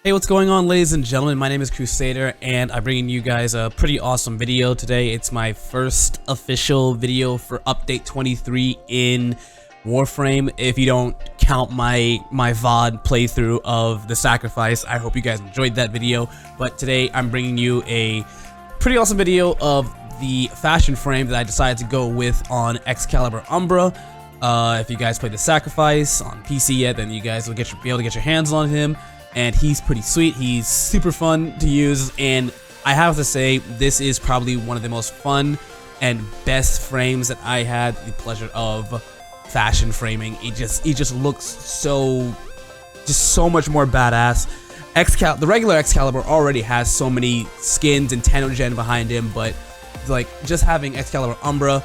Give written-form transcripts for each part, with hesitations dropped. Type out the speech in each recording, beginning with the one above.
Hey, what's going on, ladies and gentlemen? My name is Crusader, and I'm bringing you guys a pretty awesome video today. It's my first official video for Update 23 in Warframe. If you don't count my VOD playthrough of the Sacrifice, I hope you guys enjoyed that video. But today, I'm bringing you a pretty awesome video of the fashion frame that I decided to go with on Excalibur Umbra. If you guys played the Sacrifice on PC yet, then you guys will be able to get your hands on him. And he's pretty sweet. He's super fun to use, and I have to say this is probably one of the most fun and best frames that I had the pleasure of fashion framing. He just looks so much more badass. The regular Excalibur already has so many skins and Tenogen behind him, but like just having Excalibur Umbra,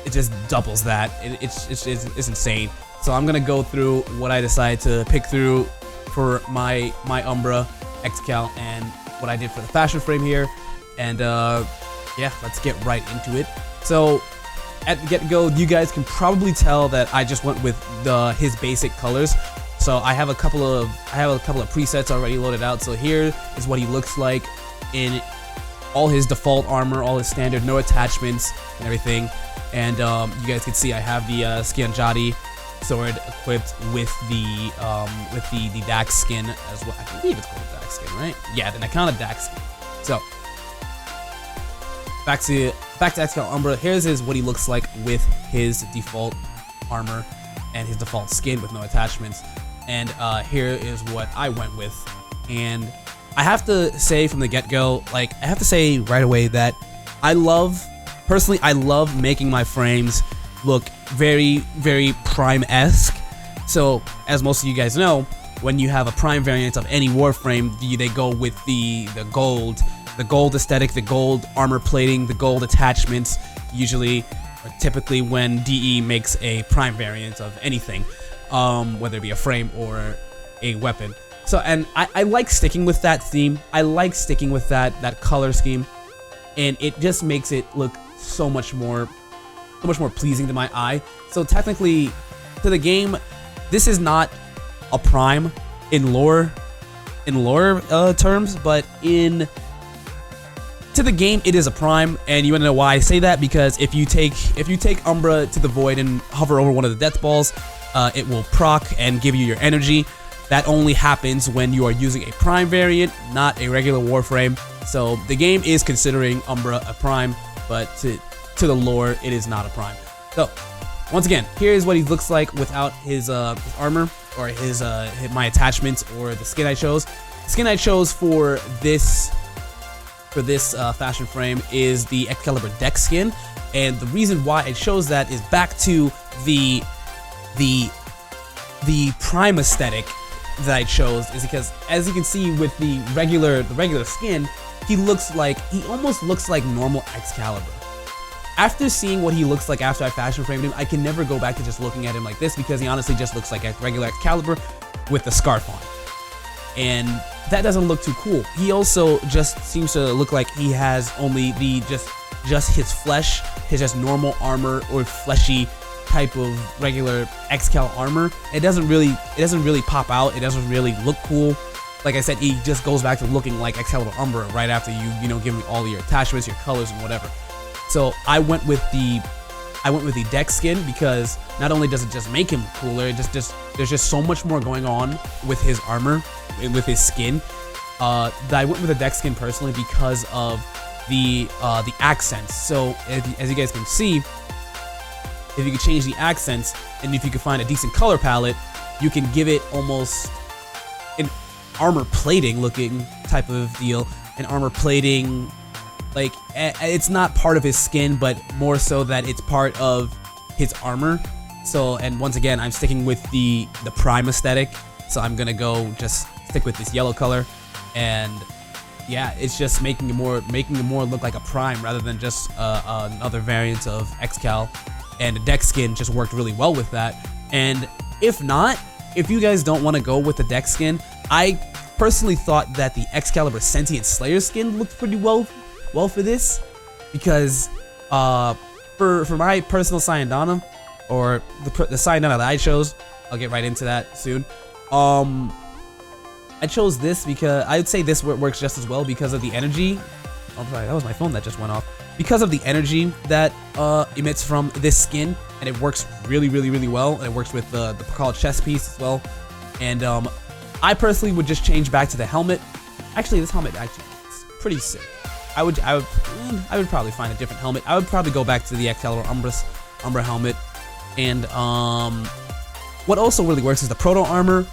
it just doubles that. It's insane. So I'm gonna go through what I decided to pick through for my Umbra Excal and what I did for the fashion frame here, and yeah, let's get right into it. So at the get-go, you guys can probably tell that I just went with his basic colors. So I have a couple of presets already loaded out. So here is what he looks like in all his default armor, all his standard, no attachments and everything. And you guys can see I have the Syandana sword equipped with the Dax skin as well. I believe it's called the Dax skin, right? Yeah, the Nakana Dax skin. So back to Excalibur Umbra. Here's what he looks like with his default armor and his default skin with no attachments. And here is what I went with. And I have to say from the get-go, like I have to say right away that I love making my frames look very, very Prime-esque. So, as most of you guys know, when you have a Prime variant of any Warframe, they go with the gold aesthetic, the gold armor plating, the gold attachments, usually, or typically when DE makes a Prime variant of anything, whether it be a frame or a weapon. So, and I like sticking with that theme. I like sticking with that color scheme, and it just makes it look so much more pleasing to my eye. So technically, to the game, this is not a Prime in lore terms, but to the game, it is a Prime. And you wanna know why I say that? Because if you take Umbra to the Void and hover over one of the death balls, it will proc and give you your energy. That only happens when you are using a Prime variant, not a regular Warframe. So the game is considering Umbra a Prime, but to the lore, it is not a Prime. So once again, here's what he looks like without his armor or my attachments or the skin I chose. The skin I chose for this fashion frame is the Excalibur Dex skin, and the reason why I chose that is back to the Prime aesthetic that I chose is because, as you can see with the regular skin, he almost looks like normal Excalibur. After seeing what he looks like after I fashion framed him, I can never go back to just looking at him like this, because he honestly just looks like a regular Excalibur with the scarf on. And that doesn't look too cool. He also just seems to look like he has only just his flesh, his just normal armor or fleshy type of regular Excal armor. It doesn't really pop out. It doesn't really look cool. Like I said, he just goes back to looking like Excalibur Umbra right after you give him all your attachments, your colors, and whatever. So I went with the Dex skin because not only does it just make him cooler, there's just so much more going on with his armor and with his skin. That I went with the Dex skin personally because of the accents. So as you guys can see, if you could change the accents and if you could find a decent color palette, you can give it almost an armor plating looking type of deal. An armor plating, like it's not part of his skin, but more so that it's part of his armor. So, and once again, I'm sticking with the Prime aesthetic, so I'm gonna just stick with this yellow color, and yeah, it's just making it more look like a Prime rather than just another variant of Excal. And the Dex skin just worked really well with that. And if you guys don't want to go with the Dex skin, I personally thought that the Excalibur Sentient Slayer skin looked pretty well for this, because for my personal Syandana, or the Syandana that I chose, I'll get right into that soon. I chose this because I would say this works just as well because of the energy. Oh, sorry, that was my phone that just went off. Because of the energy that emits from this skin, and it works really well, and it works with the Pakal chest piece as well. And I personally would just change back to the helmet. Actually, this helmet actually is pretty sick. I would probably find a different helmet. I would probably go back to the Excalibur Umbra helmet. And what also really works is the proto armor.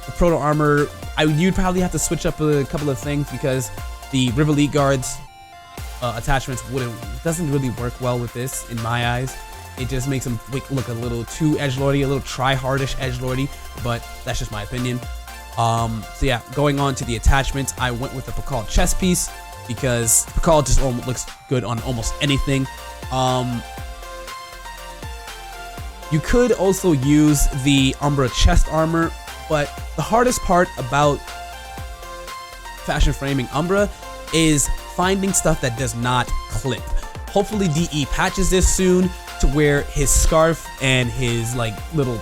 The proto armor, you'd probably have to switch up a couple of things because the River Elite Guards attachments doesn't really work well with this in my eyes. It just makes them look a little too edgelordy, a little try-hardish edgelordy, but that's just my opinion. So yeah, going on to the attachments, I went with the Pakal chest piece because Pakal just looks good on almost anything. You could also use the Umbra chest armor, but the hardest part about fashion framing Umbra is finding stuff that does not clip. Hopefully DE patches this soon to where his scarf and his like little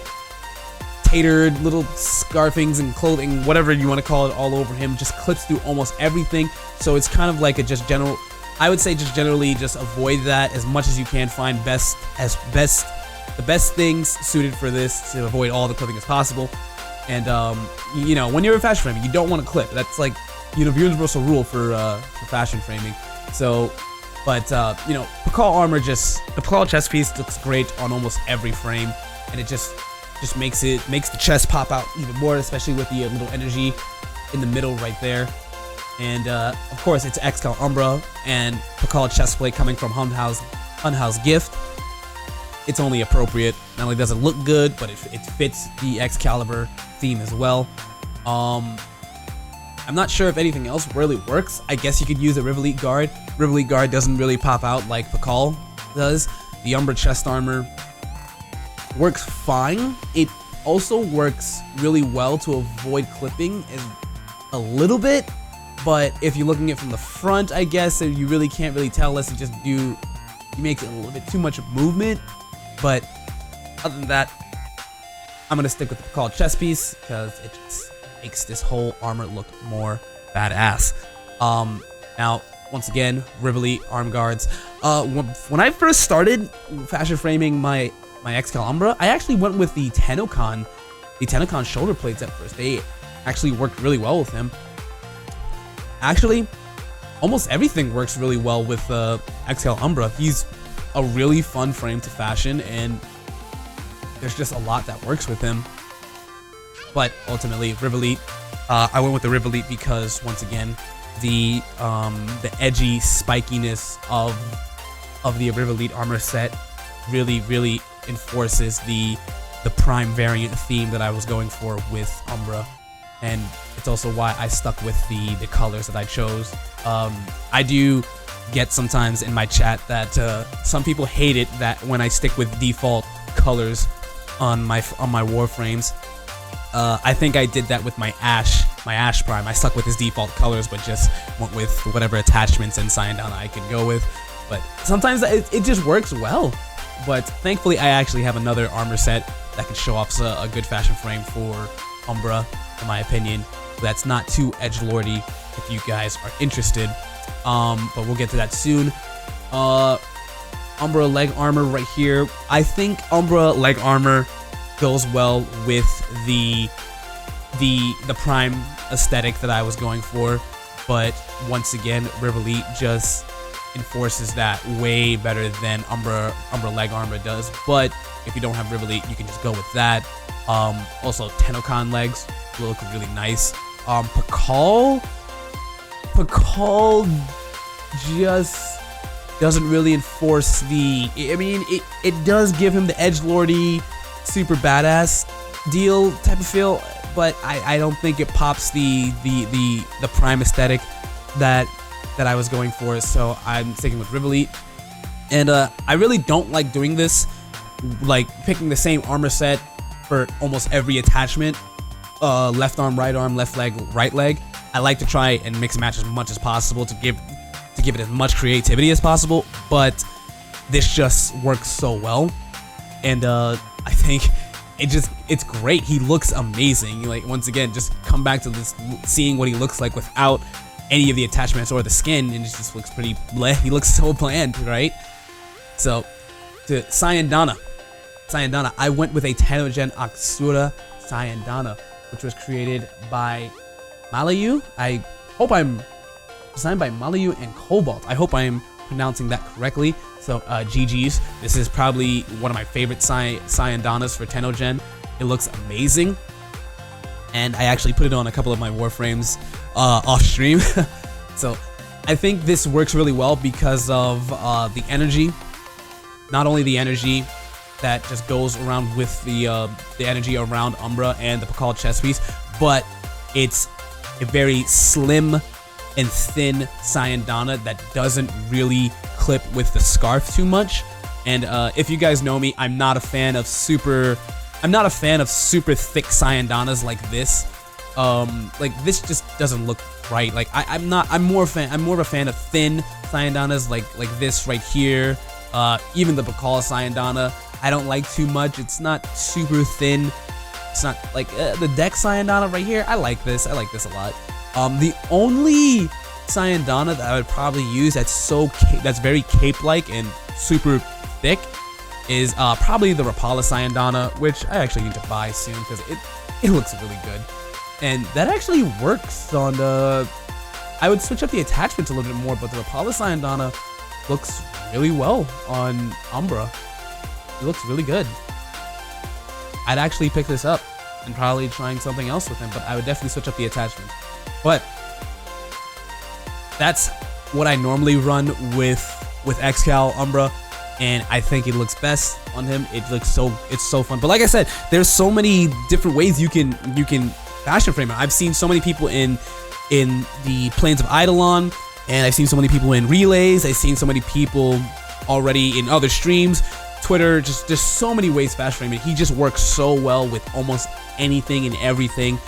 tatered little scarfings and clothing, whatever you want to call it, all over him just clips through almost everything. So it's kind of like a just general, I would say just generally just avoid that as much as you can. Find the best things suited for this to avoid all the clipping as possible. And you know, when you're in fashion framing, you don't want to clip. That's like, you know, universal rule for fashion framing. So, but you know, Pakal armor the Pakal chest piece looks great on almost every frame, and it just makes the chest pop out even more, especially with the little energy in the middle right there. And of course, it's Excalibur Umbra and Pakal chestplate coming from Unhouse Gift. It's only appropriate. Not only does it look good, but it fits the Excalibur theme as well. I'm not sure if anything else really works. I guess you could use a River Elite Guard. River Elite Guard doesn't really pop out like Pakal does. The Umbra chest armor works fine. It also works really well to avoid clipping a little bit, but if you're looking at it from the front, I guess you really can't really tell unless you make it a little bit too much movement. But other than that, I'm gonna stick with the Pakal chest piece because it just makes this whole armor look more badass. Now, once again, River Elite arm guards. When I first started fashion framing my Excalibur Umbra, I actually went with the Tennokan shoulder plates at first. They actually worked really well with him. Actually, almost everything works really well with Excalibur Umbra. He's a really fun frame to fashion, and there's just a lot that works with him. But ultimately, River Elite, I went with the River Elite because once again, the edgy spikiness of the River Elite armor set really enforces the prime variant theme that I was going for with Umbra, and it's also why I stuck with the colors that I chose. I do get sometimes in my chat that some people hate it that when I stick with default colors on my Warframes. I think I did that with my Ash Prime. I stuck with his default colors, but just went with whatever attachments and Syandana I could go with. But sometimes it just works well. But thankfully, I actually have another armor set that can show off a good fashion frame for Umbra, in my opinion. That's not too edgelordy if you guys are interested. But we'll get to that soon. Umbra leg armor right here. I think Umbra leg armor goes well with the prime aesthetic that I was going for, but once again, River Elite just enforces that way better than Umbra leg armor does. But if you don't have River Elite, you can just go with that. Also, Tennokan legs look really nice. Pakal just doesn't really enforce I mean, it does give him the edgelordy, super badass deal type of feel, but I don't think it pops the prime aesthetic that I was going for, so I'm sticking with River Elite. And I really don't like doing this, like picking the same armor set for almost every attachment. Left arm, left leg, right leg. I like to try and mix and match as much as possible to give it as much creativity as possible, but this just works so well. And I think it's great. He looks amazing. Like, once again, just come back to this, seeing what he looks like without any of the attachments or the skin, and it just looks pretty bleh. He looks so bland, right? So, to Syandana, I went with a Tennogen Asura Syandana, which was created by Malayu. I hope I'm designed by Malayu and Cobalt. I hope I'm pronouncing that correctly. So GG's. This is probably one of my favorite Syandanas for Tennogen. It looks amazing, and I actually put it on a couple of my Warframes off stream. So I think this works really well because of the energy. Not only the energy that just goes around with the energy around Umbra and the Pakal chest piece, but it's a very slim and thin Syandana that doesn't really clip with the scarf too much. And if you guys know me, I'm not a fan of super thick Syandanas like this. Like, this just doesn't look right. Like, I'm more of a fan of thin Syandanas like this right here. Even the Pakal Syandana, I don't like too much. It's not super thin. It's not like the deck Syandana right here. I like this a lot. The only Syandana that I would probably use that's very cape-like and super thick is probably the Rapala Syandana, which I actually need to buy soon because it looks really good. And that actually works on the... I would switch up the attachments a little bit more, but the Rapala Syandana looks really well on Umbra. It looks really good. I'd actually pick this up and probably trying something else with him, but I would definitely switch up the attachment. But that's what I normally run with Excal Umbra, and I think it looks best on him. It's so fun. But like I said, there's so many different ways you can fashion frame it. I've seen so many people in the Plains of Eidolon, and I've seen so many people in relays. I've seen so many people already in other streams, Twitter. Just there's so many ways to fashion frame it. He just works so well with almost anything and everything.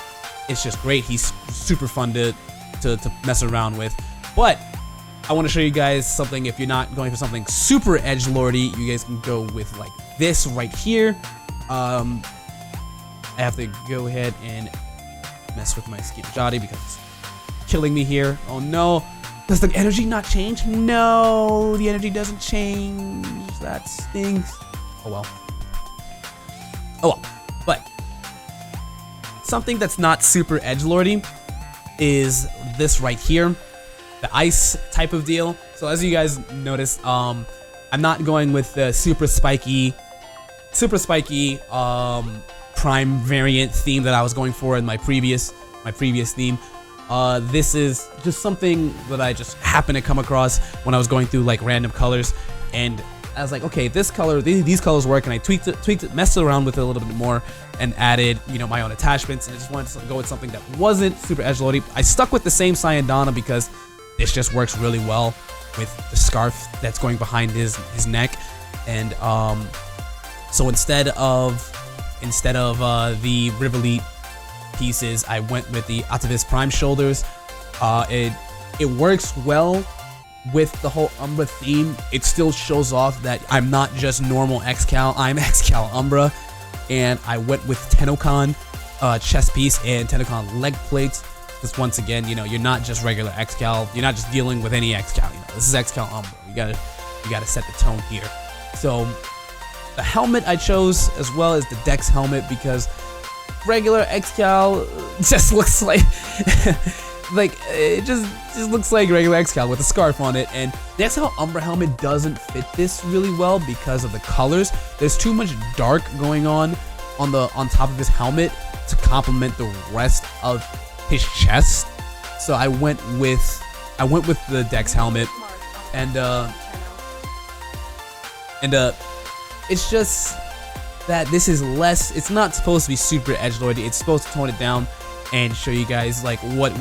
It's just great. He's super fun to mess around with. But I want to show you guys something. If you're not going for something super edgelordy, you guys can go with like this right here. I have to go ahead and mess with my skin Jotty because it's killing me here. Oh no. Does the energy not change? No, the energy doesn't change. That stinks. Oh well. Oh well. But something that's not super edgelordy is this right here, the ice type of deal. So as you guys notice, I'm not going with the super spiky prime variant theme that I was going for in my previous theme. This is just something that I just happened to come across when I was going through like random colors, and I was like, okay, this color, these colors work, and I tweaked it, messed around with it a little bit more, and added, you know, my own attachments. And I just wanted to go with something that wasn't super edgelordy. I stuck with the same Syandana because this just works really well with the scarf that's going behind his neck. And so instead of the Rivoli pieces, I went with the Atavis Prime shoulders. It works well with the whole Umbra theme. It still shows off that I'm not just normal Excal, I'm Excal Umbra. And I went with Tennokan chest piece and Tennokan leg plates. Because once again, you know, you're not just regular Excal. You're not just dealing with any Excal. You know, this is Excal Umbra. You gotta set the tone here. So the helmet I chose as well as the Dex helmet because regular Excal just looks like like it just looks like regular Excal with a scarf on it, and the Excal Umbra helmet doesn't fit this really well because of the colors. There's too much dark going on top of his helmet to complement the rest of his chest. So I went with the Dex helmet, and it's just that this is less. It's not supposed to be super edgelordy. It's supposed to tone it down and show you guys like what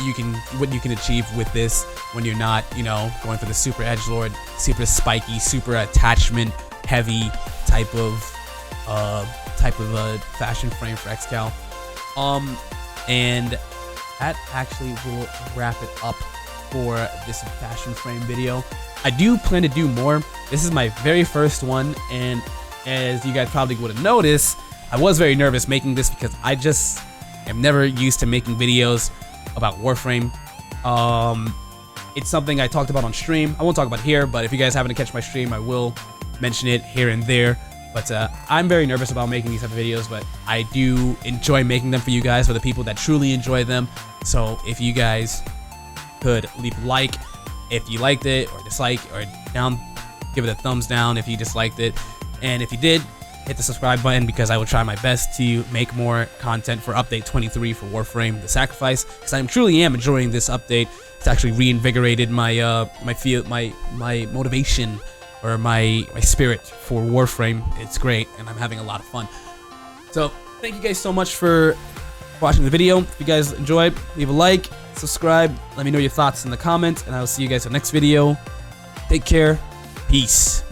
you can achieve with this when you're not, you know, going for the super edgelord, super spiky, super attachment heavy type of fashion frame for Excal. And that actually will wrap it up for this fashion frame video. I do plan to do more. This is my very first one, and as you guys probably would have noticed, I was very nervous making this because I just am never used to making videos about Warframe. It's something I talked about on stream. I won't talk about it here, but if you guys happen to catch my stream, I will mention it here and there. But I'm very nervous about making these type of videos, but I do enjoy making them for you guys, for the people that truly enjoy them. So if you guys could leave a like if you liked it, or dislike, or down, give it a thumbs down if you disliked it. And if you did, hit the subscribe button, because I will try my best to make more content for update 23 for Warframe The Sacrifice, because I truly am enjoying this update. It's actually reinvigorated my my motivation, or my spirit for Warframe. It's great, and I'm having a lot of fun. So thank you guys so much for watching the video. If you guys enjoyed, leave a like, subscribe, let me know your thoughts in the comments, and I will see you guys in the next video. Take care. Peace.